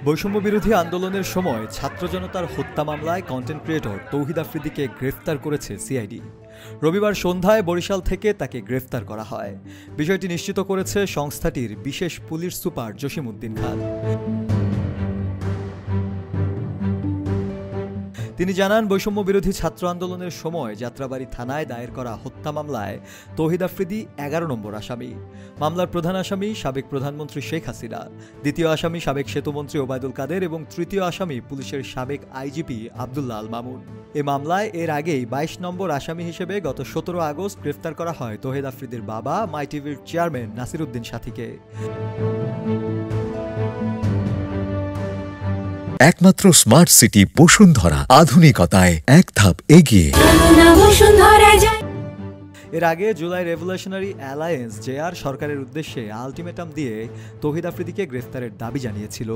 বৈষম্য বিরোধী আন্দোলনের সময় ছাত্র জনতার হত্যা মামলায় কন্টেন্ট ক্রিয়েটর তৌহিদ আফ্রিদিকে গ্রেফতার করেছে সিআইডি। রবিবার সন্ধ্যায় বরিশাল থেকে তাকে গ্রেফতার করা হয়। বিষয়টি নিশ্চিত করেছে সংস্থাটির বিশেষ পুলিশ সুপার জসিম উদ্দিন খান। তিনি জানান, বৈষম্য বিরোধী ছাত্র আন্দোলনের সময় যাত্রাবাড়ী থানায় দায়ের করা হত্যা মামলায় তৌহিদ আফ্রিদি ১১ নম্বর আসামি। মামলার প্রধান আসামি সাবেক প্রধানমন্ত্রী শেখ হাসিনা, দ্বিতীয় আসামি সাবেক সেতুমন্ত্রী ওবায়দুল কাদের এবং তৃতীয় আসামি পুলিশের সাবেক আইজিপি আব্দুল্লাহ আল মামুন। এ মামলায় এর আগেই ২২ নম্বর আসামি হিসেবে গত ১৭ আগস্ট গ্রেফতার করা হয় তৌহিদ আফ্রিদির বাবা মাই টিভির চেয়ারম্যান নাসির উদ্দিন সাথীকে। একমাত্র স্মার্ট সিটি বসুন্ধরা, আধুনিকতায় এক ধাপ এগিয়ে। এর আগে জুলাই রেভলিউশনারি অ্যালায়েন্স জেআর সরকারের উদ্দেশ্যে আলটিমেটাম দিয়ে তৌহিদ আফ্রিদিকে গ্রেফতারের দাবি জানিয়েছিল।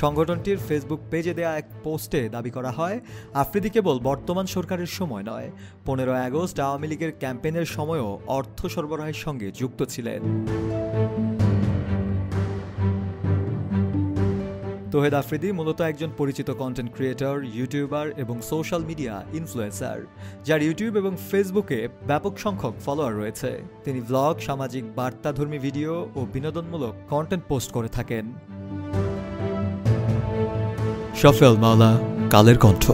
সংগঠনটির ফেসবুক পেজে দেয়া এক পোস্টে দাবি করা হয়, আফ্রিদি কেবল বর্তমান সরকারের সময় নয়, ১৫ আগস্ট আওয়ামী লীগের ক্যাম্পেইনের সময়ও অর্থ সরবরাহের সঙ্গে যুক্ত ছিলেন। তৌহিদ আফ্রিদি মূলত একজন পরিচিত কন্টেন্ট ক্রিয়েটর, ইউটিউবার এবং সোশ্যাল মিডিয়া ইনফ্লুয়েন্সার, যার ইউটিউব এবং ফেসবুকে ব্যাপক সংখ্যক ফলোয়ার রয়েছে। তিনি ব্লগ, সামাজিক বার্তাধর্মী ভিডিও ও বিনোদনমূলক কন্টেন্ট পোস্ট করে থাকেন। শফেল মাওলা, কালের কণ্ঠ।